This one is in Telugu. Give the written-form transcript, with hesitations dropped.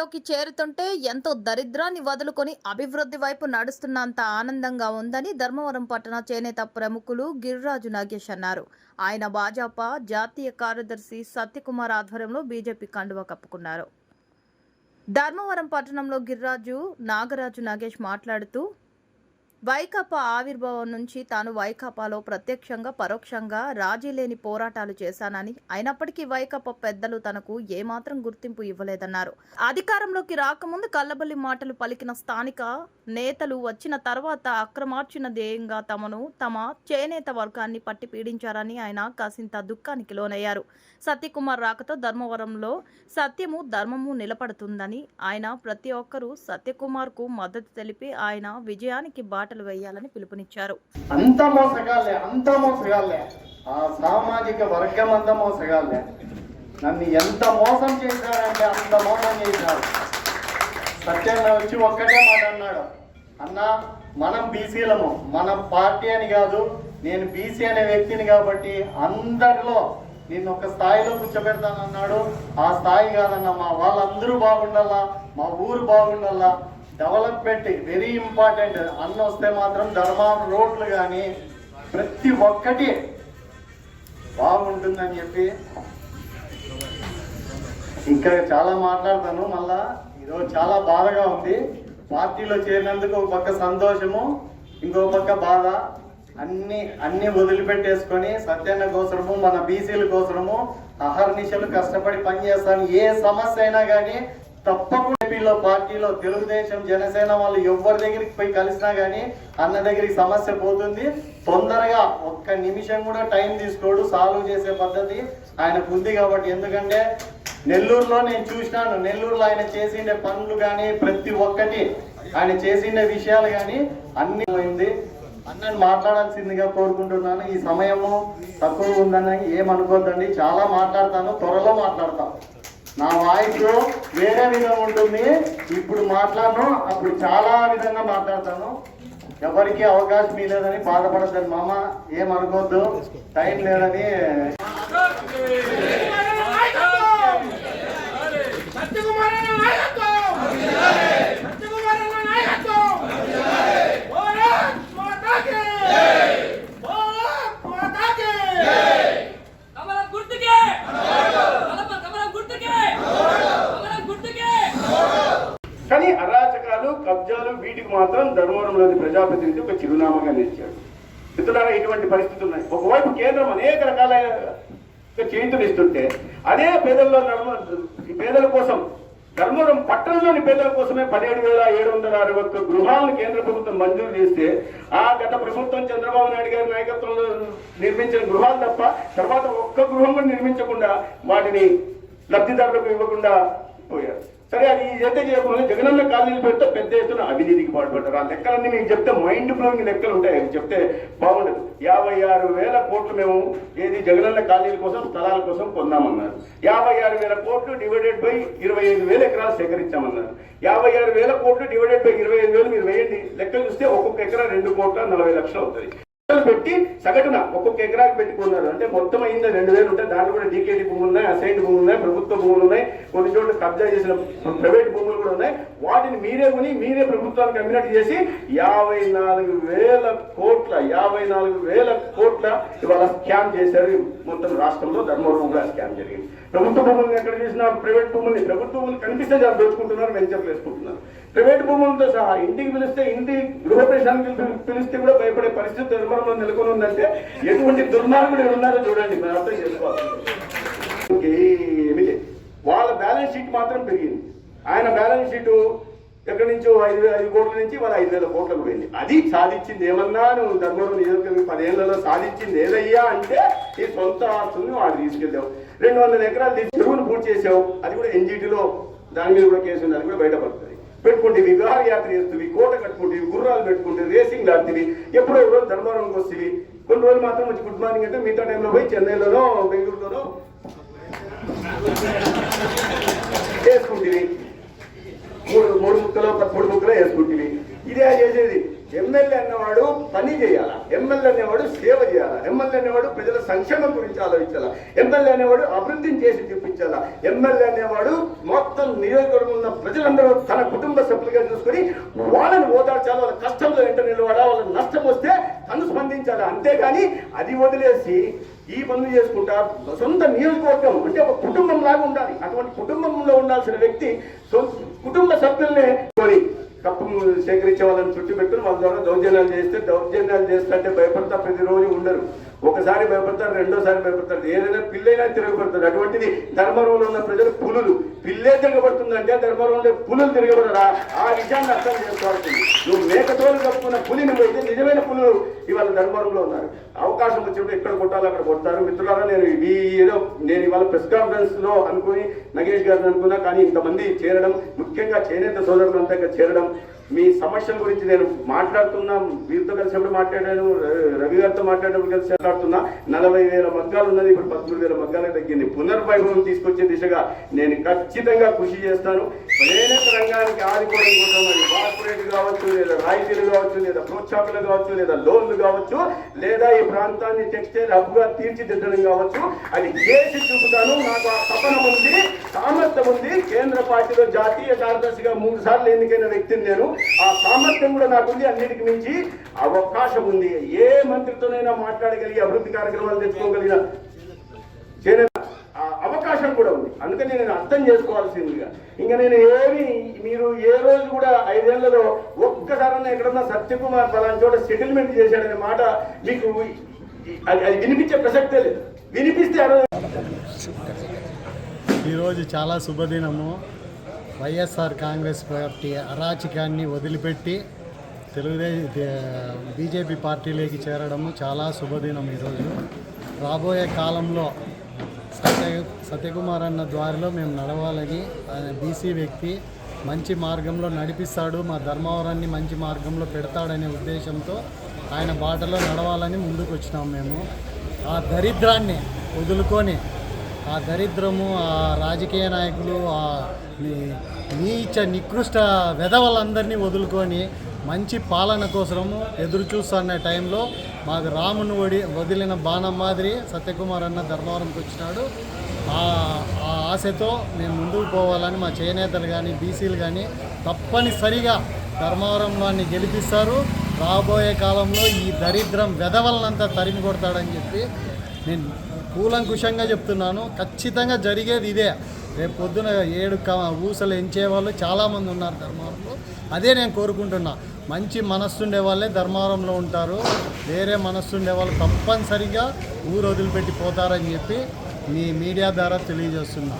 స్థాయిలోకి చేరుతుంటే ఎంతో దరిద్రాన్ని వదులుకొని అభివృద్ధి వైపు నడుస్తున్నంత ఆనందంగా ఉందని ధర్మవరం పట్టణ చేనేత ప్రముఖులు గిరిరాజు నాగేష్ అన్నారు. ఆయన భాజపా జాతీయ కార్యదర్శి సత్యకుమార్ ఆధ్వర్యంలో బీజేపీ కండువా కప్పుకున్నారు. ధర్మవరం పట్టణంలో గిరిరాజు నాగరాజు నాగేష్ మాట్లాడుతూ వైకాపా ఆవిర్భావం నుంచి తాను వైకాపాలో ప్రత్యక్షంగా పరోక్షంగా రాజీ లేని పోరాటాలు చేశానని, అయినప్పటికీ వైకాపా పెద్దలు తనకు ఏమాత్రం గుర్తింపు ఇవ్వలేదన్నారు. అధికారంలోకి రాకముందు కల్లబల్లి మాటలు పలికిన స్థానిక నేతలు వచ్చిన తర్వాత అక్రమార్జన ధ్యేయంగా తమ చేనేత వర్గాన్ని పట్టి పీడించారని ఆయన కాసింత దుఃఖానికి లోనయ్యారు. సత్యకుమార్ రాకతో ధర్మవరంలో సత్యము ధర్మము నిలబడుతుందని, ఆయన ప్రతి ఒక్కరూ సత్యకుమార్ కు మద్దతు తెలిపి ఆయన విజయానికి బాటలు వేయాలని పిలుపునిచ్చారు. అంత మోసగాళ్ళే ఆ సామాజిక వర్గం అంతా మోసగాళ్ళే. నన్ను ఎంత మోసం చేశారంటే అంత మోసం చేశారు. సత్యంగా వచ్చి ఒక్కటే మాట అన్నాడు, అన్నా మనం బీసీలము, మన పార్టీ అని కాదు, నేను బీసీ అనే వ్యక్తిని కాబట్టి అందరిలో నిన్ను ఒక స్థాయిలో కూర్చోబెడతానన్నాడు. ఆ స్థాయి కాదన్నా, మా వాళ్ళందరూ బాగుండాలా, మా ఊరు బాగుండాలా, డెవలప్మెంట్ వెరీ ఇంపార్టెంట్. అన్న వస్తే మాత్రం ధర్మవరం రోడ్లు కానీ ప్రతి ఒక్కటి బాగుంటుందని చెప్పి ఇంకా చాలా మాట్లాడతాను. మళ్ళా ఈరోజు చాలా బాధగా ఉంది. పార్టీలో చేరినందుకు ఒక పక్క సంతోషము, ఇంకో పక్క బాధ. అన్ని వదిలిపెట్టేసుకొని సత్యన్న కోసము, మన బీసీల కోసము అహర్నిశలు కష్టపడి పనిచేస్తాను. ఏ సమస్య అయినా కానీ తప్పకుండా పార్టీలో తెలుగుదేశం జనసేన వాళ్ళు ఎవరి దగ్గరికి పోయి కలిసినా కానీ అన్న దగ్గరికి సమస్య పోతుంది. తొందరగా ఒక్క నిమిషం కూడా టైం తీసుకోడు, సాల్వ్ చేసే పద్ధతి ఆయనకు ఉంది కాబట్టి. ఎందుకంటే నెల్లూరులో నేను చూసినాను, నెల్లూరులో ఆయన చేసిండే పనులు కానీ ప్రతి ఒక్కటి ఆయన చేసిండే విషయాలు కానీ అన్ని అయింది. అన్నని మాట్లాడాల్సిందిగా కోరుకుంటున్నాను. ఈ సమయము తక్కువ ఉందని ఏమనుకోద్దండి, చాలా మాట్లాడతాను, త్వరలో మాట్లాడతాను. నా వాయిస్ వేరే విధంగా ఉంటుంది. ఇప్పుడు మాట్లాడను, అప్పుడు చాలా విధంగా మాట్లాడతాను. ఎవరికి అవకాశం లేదని బాధపడద్దని మామ, ఏమనుకోద్దు, టైం లేదని. కానీ అరాచకాలు, కబ్జాలు వీటికి మాత్రం ధర్మవరంలోని ప్రజాప్రతినిధి ఒక చిరునామాగా నిలిచాడు. మిత్రులారా, ఇటువంటి పరిస్థితులు ఉన్నాయి. ఒకవైపు కేంద్రం అనేక రకాల చేతులు ఇస్తుంటే అదే పేదల కోసం ధర్మవరం పట్టణంలోని పేదల కోసమే 17,761 గృహాలను కేంద్ర ప్రభుత్వం మంజూరు చేస్తే, ఆ గత ప్రభుత్వం చంద్రబాబు నాయుడు గారి నాయకత్వంలో నిర్మించిన గృహాలు తప్ప తర్వాత ఒక్క గృహం కూడా నిర్మించకుండా వాటిని లబ్ధిదారులకు ఇవ్వకుండా పోయారు. సరే, అది ఇదైతే చేయకుండా జగనన్న కాలనీలు పెడితే పెద్ద ఎత్తున అవినీతికి పాల్పడ్డారు. ఆ లెక్కలన్నీ మీకు చెప్తే మైండ్ బ్లోయింగ్ లెక్కలు ఉంటాయి, అవి చెప్తే బాగుండదు. 56,000 కోట్లు మేము జగనన్న కాలనీల కోసం, స్థలాల కోసం కొన్నామన్నారు. 56,000 కోట్లు డివైడెడ్ బై 25,000 ఎకరాలు సేకరించామన్నారు. 56,000 కోట్లు డివైడెడ్ బై 25,000 మీరు వేయండి, లెక్కలు చూస్తే ఒక్కొక్క ఎకరా 2,40,00,000 అవుతుంది. పెట్టి సగటున ఒక్కొక్క ఎకరాకి పెట్టుకున్నారు. అంటే మొత్తం అయింది 2,000 ఉంటాయి. దాంట్లో కూడా డీకేటీ భూములు ఉన్నాయి, అసైన్డ్ భూములు ఉన్నాయి, ప్రభుత్వ భూములు ఉన్నాయి, కొన్ని చోట్ల కబ్జా చేసిన ప్రైవేట్ భూములు కూడా ఉన్నాయి. వాటిని మీరే కొని మీరే ప్రభుత్వానికి అమ్మినట్టు చేసి 54,000 కోట్ల ఇవాళ స్కామ్ చేశారు. మొత్తం రాష్ట్రంలో ధర్మవరం కూడా స్కామ్ జరిగింది. ప్రభుత్వ భూములను ఎక్కడ చేసినా ప్రైవేట్ భూముల్ని, ప్రభుత్వ భూములు కనిపిస్తే చాలా దోచుకుంటున్నారు, వెంచర్లు వేసుకుంటున్నారు. ప్రైవేట్ భూములతో సహా ఇంటికి పిలిస్తే, ఇంటి గృహప్రవేశానికి పిలిస్తే కూడా భయపడే పరిస్థితి ధర్మవరంలో నెలకొని ఉందంటే ఎటువంటి దుర్మార్గుడు ఉన్నారో చూడండి, మనం అర్థం చేసుకోవాలి. ఏమి లేదు, వాళ్ళ బ్యాలెన్స్ షీట్ మాత్రం పెరిగింది. ఆయన బ్యాలెన్స్ షీటు ఎక్కడి నుంచో 5 కోట్ల నుంచి వాళ్ళ 5,000 కోట్లకు పోయింది. అది సాధించింది ఏమన్నా నువ్వు ధర్మవరం నియోజకవర్గం 10 ఏళ్లలో సాధించింది ఏదయ్యా అంటే ఈ సొంత ఆస్తుల్ని వాళ్ళు తీసుకెళ్ళావు. 200 ఎకరాలు తీసి చెరువును పూర్తి చేసావు. అది కూడా ఎన్జిటిలో దాని మీద కూడా కేసు ఉంది, అది కూడా బయటపడుతుంది. పెట్టుకుంటే విహారయాత్ర చేస్తుంది, కోట కట్టుకుంటే గుర్రాలు పెట్టుకుంటే రేసింగ్ ఆడుతుంది. ఎప్పుడో రోజు ధర్మవరంకి వస్తుంది. కొన్ని రోజులు మాత్రం వచ్చి గుడ్ మార్నింగ్ అంటే మిగతా టైంలో పోయి చెన్నైలోనో బెంగళూరులోనో వేసుకుంటుంది. 3 ముక్కలో 13 ముక్కలో వేసుకుంటుంది. ఇదే చేసేది. ఎమ్మెల్యే అన్నవాడు పని చేయాలా, ఎమ్మెల్యే అనేవాడు సేవ చేయాలా, ఎమ్మెల్యే అనేవాడు ప్రజల సంక్షేమం గురించి ఆలోచించాలా, ఎమ్మెల్యే అనేవాడు అభివృద్ధిని చేసి చూపించాలా, ఎమ్మెల్యే అనేవాడు మొత్తం నియోజకవర్గం ఉన్న ప్రజలందరూ తన కుటుంబ సభ్యులుగా చూసుకొని వాళ్ళని ఓదార్చాలి, వాళ్ళ కష్టంలో వెంట నిలబడాలి, వాళ్ళ నష్టం వస్తే తను స్పందించాలి. అంతేగాని అది వదిలేసి ఈ పనులు చేసుకుంటా సొంత నియోజకవర్గం అంటే ఒక కుటుంబం లాగా ఉండాలి. అటువంటి కుటుంబంలో ఉండాల్సిన వ్యక్తి కుటుంబ సభ్యుల్ని కొని కప్పు సేకరించే వాళ్ళని చుట్టూ పెట్టుకుని వాళ్ళ ద్వారా దౌర్జన్యాలు చేస్తే భయపడతా ప్రతిరోజు ఉండరు. ఒకసారి భయపడతారు, రెండోసారి భయపడతారు, ఏదైనా పిల్లైనా తిరగబడుతుంది. అటువంటిది ధర్మవరంలో ఉన్న ప్రజలు పులులు, పిల్లే తిరగబడుతుందంటే ధర్మవరంలో పులులు తిరగబడరా? ఆ విషయాన్ని అర్థం చేసుకోవాల్సింది. నువ్వు మేకతోలు కప్పుకున్న పులిని పోయితే నిజమైన పులులు ఇవాళ ధర్మవరంలో ఉన్నారు. అవకాశం వచ్చినప్పుడు ఎక్కడ కొట్టాలో అక్కడ కొడతారు. మిత్రులారా, నేను ఇవాళ ప్రెస్ కాన్ఫరెన్స్ లో అనుకుని నగేష్ గారిని అనుకున్నా, కానీ ఇంతమంది చేరడం, ముఖ్యంగా చేనేత సోదరులంతా ఇక్కడ చేరడం, మీ సమస్యల గురించి నేను మాట్లాడుతున్నా, వీరితో కలిసినప్పుడు మాట్లాడాను, రవి గారితో మాట్లాడినప్పుడు కలిసి మాట్లాడుతున్నా. 40,000 మగ్గాలు ఉన్నది, ఇప్పుడు 13,000 మగ్గాలకు తగ్గింది. పునర్వైభవం తీసుకొచ్చే దిశగా నేను ఖచ్చితంగా కృషి చేస్తాను. చేనేత రంగానికి ఆదుకోవడం కోసం అది కార్పొరేట్ కావచ్చు, లేదా రాయితీలు కావచ్చు, లేదా ప్రోత్సాహకులు కావచ్చు, లేదా లోన్లు కావచ్చు, లేదా ఈ ప్రాంతాన్ని టెక్స్టైల్ హబ్గా తీర్చిదిద్దడం కావచ్చు, అది చేసి చూపుతాను. నాకు ఆ తపన ఉంది, సామర్థ్యం ఉంది. కేంద్ర పార్టీలో జాతీయ కార్యదర్శిగా 3 సార్లు ఎన్నికైన వ్యక్తిని నేను. ఆ సామర్థ్యం కూడా నాకుంది. అన్నిటికి మించి అవకాశం ఉంది. ఏ మంత్రితోనైనా మాట్లాడగలిగి అభివృద్ధి కార్యక్రమాలు తెచ్చుకోగలిగిన చేనేత అవకాశం కూడా ఉంది. అందుకని నేను అర్థం చేసుకోవాల్సిందిగా ఇంకా నేను మీరు ఏ రోజు కూడా 5 ఏళ్లలో ఒక్కసారన్నా ఎక్కడన్నా సత్యకుమార్ పలానా చోట సెటిల్మెంట్ చేశాడనే మాట మీకు అది వినిపించే ప్రసక్తే లేదు. వినిపిస్తే ఈరోజు చాలా శుభదినము. వైఎస్ఆర్ కాంగ్రెస్ పార్టీ అరాచకాన్ని వదిలిపెట్టి బీజేపీ పార్టీలోకి చేరడము చాలా శుభదినం. ఈరోజు రాబోయే కాలంలో సత్యకుమార్ అన్న ద్వారిలో మేము నడవాలని, ఆయన బీసీ వ్యక్తి, మంచి మార్గంలో నడిపిస్తాడు, మా ధర్మవరాన్ని మంచి మార్గంలో పెడతాడనే ఉద్దేశంతో ఆయన బాటలో నడవాలని ముందుకు వచ్చినాం. మేము ఆ దరిద్రాన్ని వదులుకొని, ఆ దరిద్రము, ఆ రాజకీయ నాయకులు, ఆ నీచ నికృష్ట వెధవలందరినీ వదులుకొని మంచి పాలన కోసము ఎదురు చూస్తున్న టైంలో మాకు రాముని వదిలిన బాణం మాదిరి సత్యకుమార్ అన్న ధర్మవరంకి వచ్చినాడు. ఆ ఆశతో మేము ముందుకు పోవాలని మా చేనేతలు కానీ బీసీలు కానీ తప్పనిసరిగా ధర్మవరంలోని గెలిపిస్తారు. రాబోయే కాలంలో ఈ దరిద్రం వెధవలనంతా తరిమి కొడతాడని చెప్పి నేను కూలంకుషంగా చెప్తున్నాను. ఖచ్చితంగా జరిగేది ఇదే. రేపు పొద్దున 7 ఊసలు ఎంచేవాళ్ళు చాలామంది ఉన్నారు ధర్మవరంలో. అదే నేను కోరుకుంటున్నా. మంచి మనస్సుండే వాళ్ళే ధర్మవరంలో ఉంటారు. వేరే మనస్సుండే వాళ్ళు తప్పనిసరిగా ఊరు వదిలిపెట్టి పోతారని చెప్పి మీ మీడియా ద్వారా తెలియజేస్తున్నా.